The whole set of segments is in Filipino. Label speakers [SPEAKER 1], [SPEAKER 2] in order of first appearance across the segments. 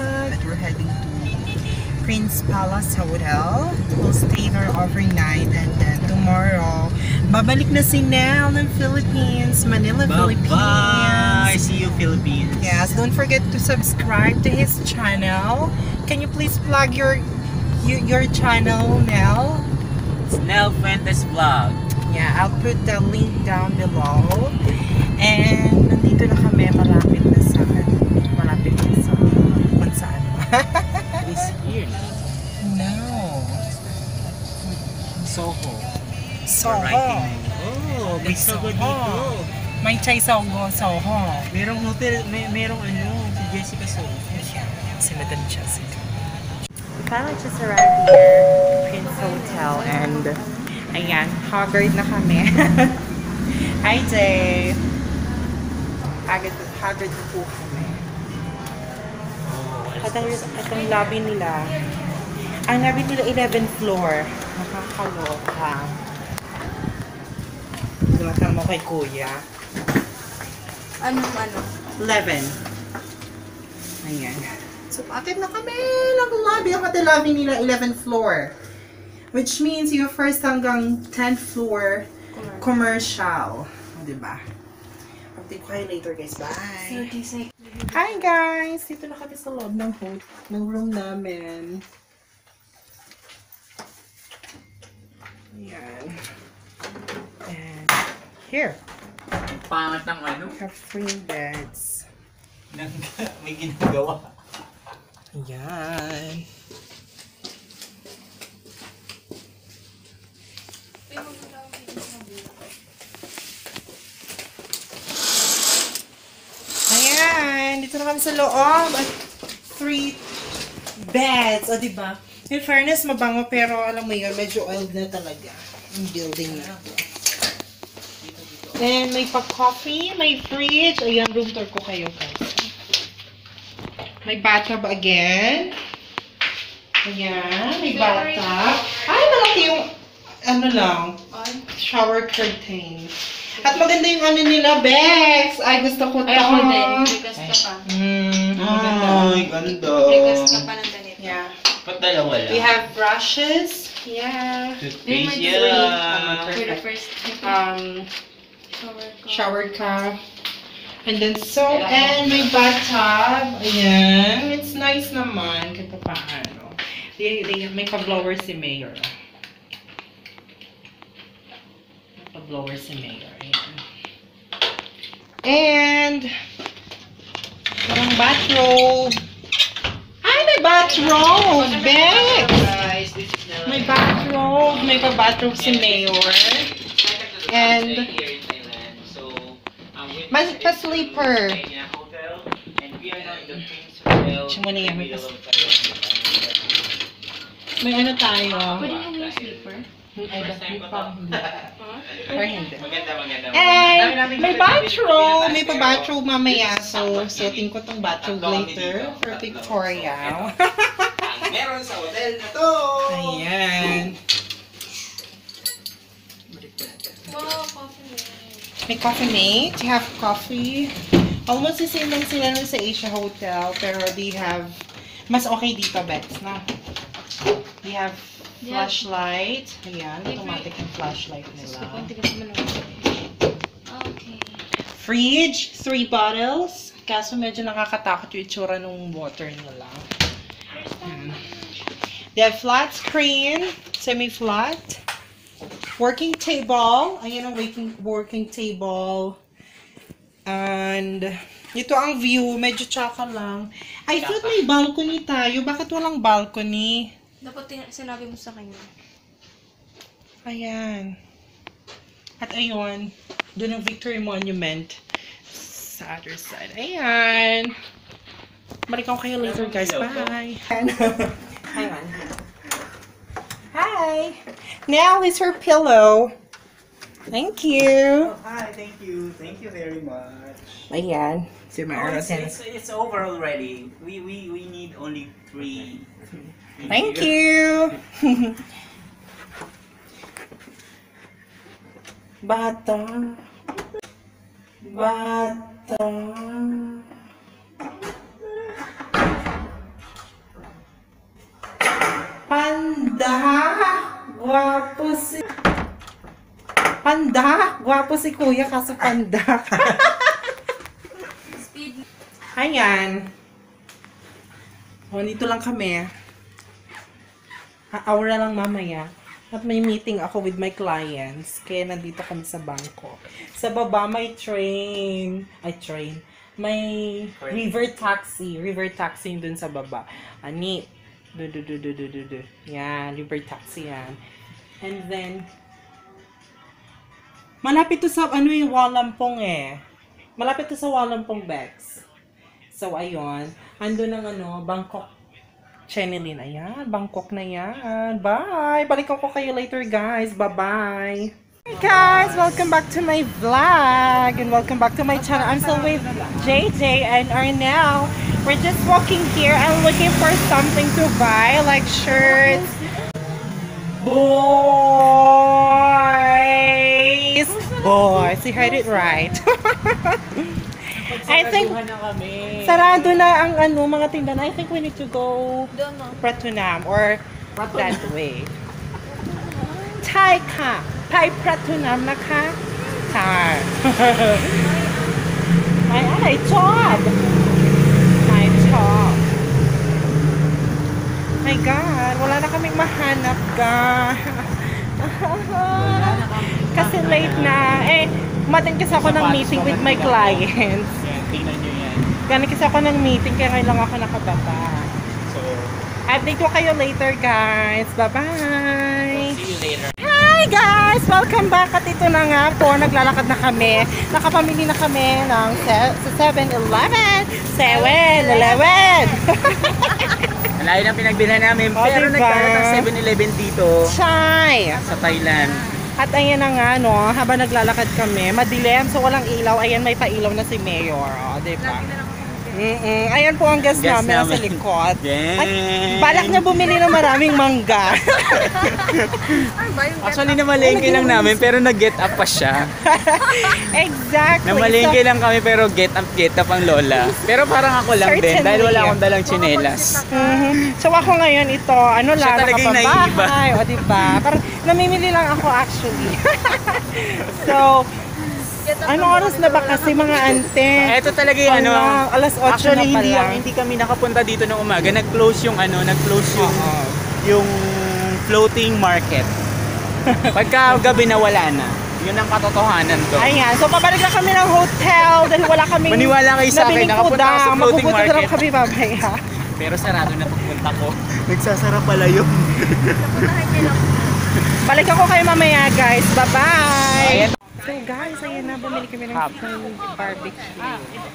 [SPEAKER 1] vlog. We're heading to Prince Palace Hotel. We'll stay there overnight and then tomorrow, babalik na si Nell ng Philippines, Manila, Philippines.
[SPEAKER 2] Bye-bye! See you, Philippines.
[SPEAKER 1] Yes, don't forget to subscribe to his channel. Can you please plug your channel, Nell?
[SPEAKER 2] It's Nell Fuentes Vlog.
[SPEAKER 1] Yeah, I'll put the link down below. And nandito na kami, malapit na sa kung saan.
[SPEAKER 2] It's here.
[SPEAKER 1] No.
[SPEAKER 2] Soho.
[SPEAKER 1] Soho.
[SPEAKER 2] Oh, may Soho dito.
[SPEAKER 1] May Chai Soho, Soho.
[SPEAKER 2] Merong hotel, merong si Jessica Soho.
[SPEAKER 1] Yeah, sila din Jessica. We finally just arrived here, Prince Hotel, and ayan, haggard na kami. Hi, Jay. Haggard na po kami. At ang lobby nila, ang lobby nila 11th floor. Nakakaloka. Gumatan mo kay Kuya.
[SPEAKER 3] Ano?
[SPEAKER 1] 11. Ayan. So, akit na kami ng lobby. Ang lobby nila 11th floor. Which means yung first hanggang 10th floor commercial. Diba? Update ko kayo later, guys. Bye! Hi, guys! Dito na kami sa loob ng room namin. Ayan. And here.
[SPEAKER 2] Pangat ng ano?
[SPEAKER 1] We have 3 beds.
[SPEAKER 2] May ginagawa.
[SPEAKER 1] Ayan. Ayan. Dito na kami sa loob. 3 beds. O, diba? In fairness, mabango pero alam mo yun, medyo oiled na talaga. Yung building na. And may pa-coffee, may fridge. Ayan, room tour ko kayo, guys. May bathtub again. Ayan, may bathtub. Ay, malaki yung, ano lang, shower curtain. At maganda yung ano nila, Bex. Ay, gusto ko ito.
[SPEAKER 3] Ay, ako din. Request ka pa.
[SPEAKER 2] Ay, ganda.
[SPEAKER 3] Request ka pa ng ganito.
[SPEAKER 1] Yeah.
[SPEAKER 2] Ba't dalawa lang?
[SPEAKER 1] We have brushes. Yeah.
[SPEAKER 2] Toothpaste
[SPEAKER 3] May
[SPEAKER 2] yan.
[SPEAKER 3] For the first
[SPEAKER 1] Shower cup. And then soap and may bathtub. Ayan. It's nice naman. Kahit pa paano. May pa-blower si Mayor. May pa-blower si Mayor. Ayan. And parang bathrobe. Ay, may bathrobe! Bex! May bathrobe. May pa-bathrobe si Mayor. And may pa-sleeper. Siya yan, may ano tayo?
[SPEAKER 3] Pwede mo yung sleeper?
[SPEAKER 1] Ay, parang hindi. Or hindi.
[SPEAKER 2] Maganda.
[SPEAKER 1] And may bathrobe. May pa-bathrobe mamaya. So, suotin ko tong bathrobe later for Victoria.
[SPEAKER 2] Meron sa hotel na to!
[SPEAKER 1] Ayan.
[SPEAKER 3] Wow, coffee.
[SPEAKER 1] May coffee mate. You have coffee. Almost the same lang sila nun sa Asia Hotel. Pero they have, mas okay dito, Bex, na. They have flashlight. Ayan, automatic yung flashlight nila.
[SPEAKER 3] Okay.
[SPEAKER 1] Fridge, 3 bottles. Kaso medyo nakakatakot yung itsura ng water nila. They have flat screen, semi-flat. Working table. Ayan ang working table. And ito ang view. Medyo tsaka lang. I thought may balcony tayo. Bakit walang balcony?
[SPEAKER 3] Dapat sinabi mo sa kanya.
[SPEAKER 1] Ayan. At ayun. Doon ang Victory Monument. Sa other side. Ayan. Balikan ko kayo later, guys. Bye. Hang on. Hi. Now is her pillow. Thank you.
[SPEAKER 2] Oh, hi, thank you. Thank you very much.
[SPEAKER 1] Ayan. Si Mara.
[SPEAKER 2] It's over already. We need only 3.
[SPEAKER 1] Thank you. Bata. Panda! Gwapo si... Panda! Gwapo si kuya kaso panda.
[SPEAKER 3] Speed.
[SPEAKER 1] Ayan. O, dito lang kami. Aura lang mamaya. At may meeting ako with my clients. Kaya nandito kami sa bangko. Sa baba may train. Ay, train. May river taxi. River taxi dun sa baba. Ani. Yan. River taxi yan. And then, malapit to sa, ano yung Walampong eh. Malapit to sa Walampong Bex. So, ayun. Ando ng Bangkok Chenilin. Ayan, Bangkok na yan. Bye! Balikan ko kayo later, guys. Bye-bye! Hey guys! Welcome back to my vlog! And welcome back to my channel. I'm still with JJ and Arnel. We're just walking here and looking for something to buy, like shirts. Boys! Boys! You heard it right. I think sarado na ang mga tindahan. I think we need to go Pratunam or that way. Thai ka. Thai Pratunam na ka. Thai. I chop. I chop. My God, wala na kaming mahanap ka. Kasi late na. Umatin kasi ako ng meeting with my clients.
[SPEAKER 2] Tingnan nyo yan.
[SPEAKER 1] Ganun kasi ako ng meeting kaya ngayon lang ako nakababa.
[SPEAKER 2] So,
[SPEAKER 1] update ko kayo later, guys. Bye-bye!
[SPEAKER 2] see you later.
[SPEAKER 1] Hi, guys! Welcome back. At ito na nga po, naglalakad na kami. Nakapamili na kami ng sa 7-Eleven. 7-Eleven!
[SPEAKER 2] Malayo na pinagbilhan namin,
[SPEAKER 1] O,
[SPEAKER 2] pero
[SPEAKER 1] diba?
[SPEAKER 2] nagkaroon ng 7-Eleven dito
[SPEAKER 1] Chai!
[SPEAKER 2] sa Thailand.
[SPEAKER 1] At ayan na nga, no, habang naglalakad kami, madilim, so walang ilaw. Ayan, may pailaw na si Mayor. O, diba? Ayan po ang guest namin sa likod.
[SPEAKER 2] Yes.
[SPEAKER 1] At balak niya bumili ng maraming mangga.
[SPEAKER 2] Actually, namalengke lang namin, pero nag-get up pa siya.
[SPEAKER 1] Exactly.
[SPEAKER 2] Namalengke lang kami, pero get up ang lola. Pero parang ako lang din, dahil wala akong dalang tsinelas.
[SPEAKER 1] So ako ngayon ito, ano lang,
[SPEAKER 2] talaga yung naiiba.
[SPEAKER 1] nakapabahay. O diba? Parang namimili lang ako actually. So, anong oras na ba kasi mga ante?
[SPEAKER 2] Ito talaga yung
[SPEAKER 1] Alas 8
[SPEAKER 2] actually,
[SPEAKER 1] na pala.
[SPEAKER 2] hindi kami nakapunta dito ng umaga. Nag-close yung yung floating market. Pagka gabi na wala na. Yun ang katotohanan to.
[SPEAKER 1] Ayan, so pabalik na kami ng hotel dahil wala kaming
[SPEAKER 2] Maniwala kayo sa akin, nakapunta ako sa floating
[SPEAKER 1] Mapupunta na
[SPEAKER 2] market.
[SPEAKER 1] kami mamaya.
[SPEAKER 2] Pero sarado na pagpunta ko. Nagsasara pala yun.
[SPEAKER 1] Balik ako kayo mamaya, guys. Bye-bye!
[SPEAKER 2] Ayan.
[SPEAKER 1] So guys, ayan na, bumili kami ng barbecue.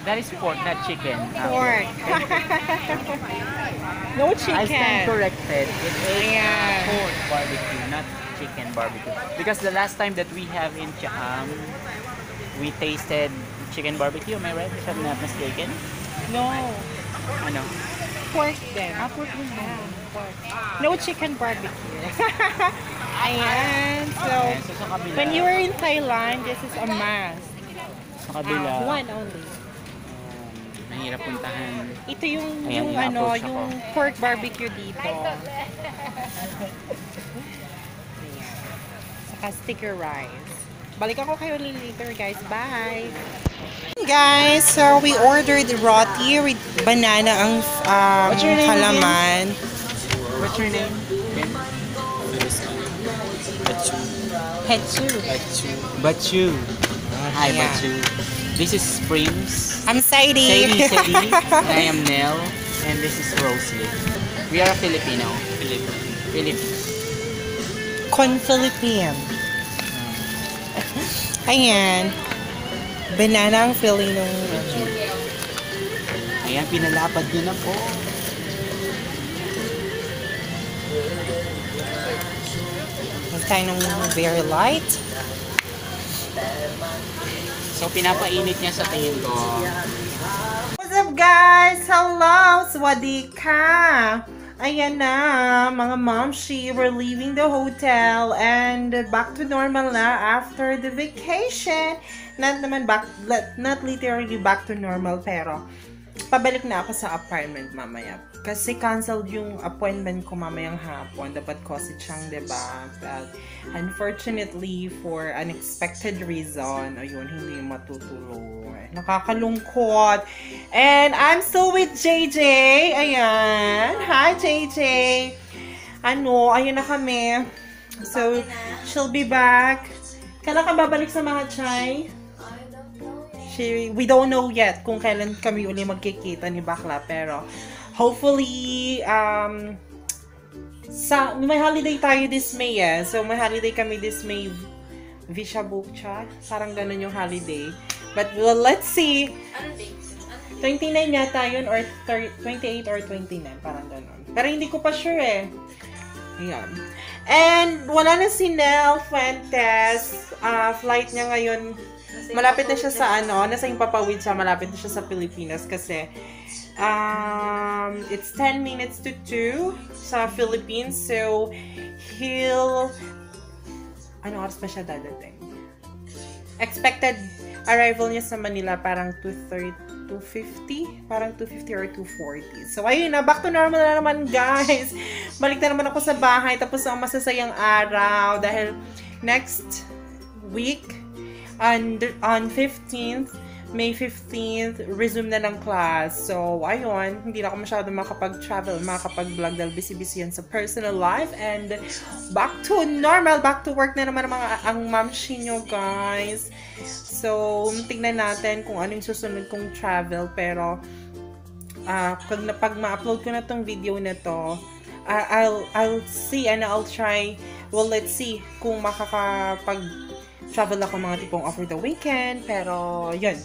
[SPEAKER 2] That is pork, not chicken.
[SPEAKER 1] Pork. No chicken.
[SPEAKER 2] I stand corrected. It is
[SPEAKER 1] Ayan.
[SPEAKER 2] pork barbecue, not chicken barbecue. Because the last time that we have in we tasted chicken barbecue, am I right? If I'm not mistaken.
[SPEAKER 1] No.
[SPEAKER 2] Ano?
[SPEAKER 1] Pork din. Pork din ba? Pork. No chicken barbecue. Ayan. So,
[SPEAKER 2] So sa kabila.
[SPEAKER 1] when you were in Thailand, this is a must.
[SPEAKER 2] Sa kabila.
[SPEAKER 1] One only.
[SPEAKER 2] Mahirap puntahan.
[SPEAKER 1] Ito yung,
[SPEAKER 2] Ayan,
[SPEAKER 1] yung
[SPEAKER 2] i-approach ako.
[SPEAKER 1] yung pork barbecue dito. Ayan. Saka sticker rice. Balikan ko kayo later, guys. Bye! Guys, so we ordered roti with banana ang
[SPEAKER 2] What's your name
[SPEAKER 1] halaman.
[SPEAKER 2] What's your name? Ben?
[SPEAKER 1] Hetsu.
[SPEAKER 2] Bachu. Hi,
[SPEAKER 1] Yeah.
[SPEAKER 2] Bachu. This is Springs.
[SPEAKER 1] I'm Sadie.
[SPEAKER 2] Sadie. I am Nell. And this is Rosie. We are Filipino. Philippines.
[SPEAKER 1] Con Philippine. Ayan. Banana ang filling nung...
[SPEAKER 2] Ayan, pinalapad nyo na po.
[SPEAKER 1] Mas tayo ng very light.
[SPEAKER 2] So, pinapainit niya sa tingin ko.
[SPEAKER 1] What's up, guys? Hello! Swadika! Ayan na, mga momshi, we're leaving the hotel and back to normal na after the vacation. Not naman not literally back to normal, pero pabalik na ako sa apartment mamaya. Kasi canceled yung appointment ko mamayang hapon. Dapat kasi siyang, diba? But unfortunately, for unexpected reason, ayun, hindi matutuloy. Nakakalungkot. And I'm still with JJ. Ayan. Hi, JJ. Ayun na kami. So, she'll be back. Kailan ka babalik sa Mahachay? We don't know yet kung kailan kami uli magkikita ni Bakla, pero hopefully may holiday tayo this May so may holiday kami this May, Visha Bukcha, parang ganun yung holiday, but well, let's see.
[SPEAKER 3] Ano date?
[SPEAKER 1] 29 yata yun or 28 or 29, parang ganun, pero hindi ko pa sure Ayan. And wala na si Nel Fuentes, flight niya ngayon. Malapit na siya sa nasa Impapawid siya, malapit na siya sa Pilipinas kasi it's 10 minutes to 2 sa Philippines, so oras pa siya dadating? Expected arrival niya sa Manila parang 2:50, parang 2:50 or 2:40. So ayun na, back to normal na naman guys. Balik na naman ako sa bahay, tapos ang masasayang araw dahil next week on 15th, May 15th, resume na ng class. So, ayun, hindi na ako masyado makapag-travel, makapag-vlog dahil busy-busy yan sa personal life. And back to normal, back to work na naman ang mamshi nyo, guys. So, tignan natin kung ano yung susunod kong travel. Pero, pag ma-upload ko na tong video na to, I'll see and I'll try. Well, let's see kung travel ako mga tipong over the weekend, pero yun.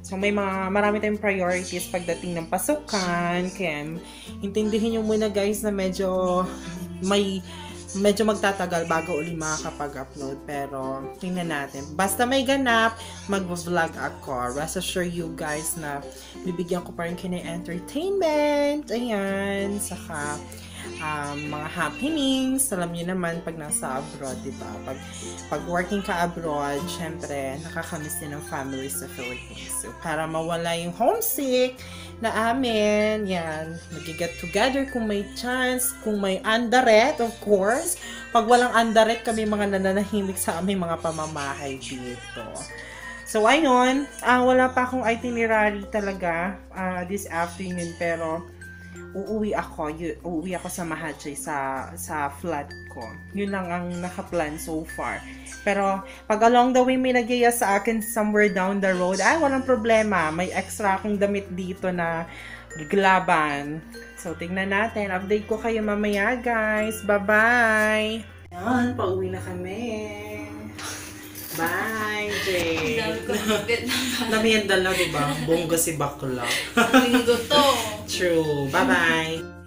[SPEAKER 1] So may marami tayong priorities pagdating ng pasukan, kaya intindihin nyo muna guys na medyo magtatagal bago uli makakapag-upload, pero tingnan natin. Basta may ganap, mag-vlog ako. Rest assured you guys na bibigyan ko pa rin kayo ng entertainment. Ayan, saka mga happenings. Alam niyo naman pag nasa abroad, diba? Pag working ka abroad, syempre nakakamiss din ng family sa Philippines. So para mawala yung homesick na amin, yan, nag-get together kung may chance, kung may andaret, of course. Pag walang andaret, kami mga nananahimik sa aming mga pamamahay dito. So ayun, wala pa akong itinerary talaga this afternoon, pero uuwi ako sa Mahachay sa flat ko. Yun lang ang nakaplan so far. Pero pag along the way may nagyaya sa akin somewhere down the road, walang problema. May extra akong damit dito na gaglaban. So tignan natin. Update ko kayo mamaya guys. Bye-bye! Yan, pauwi na kami. Bye, Jay! Namiyan dala, diba? Bongga si Bakla.
[SPEAKER 3] Linggo to.
[SPEAKER 1] True. Bye-bye!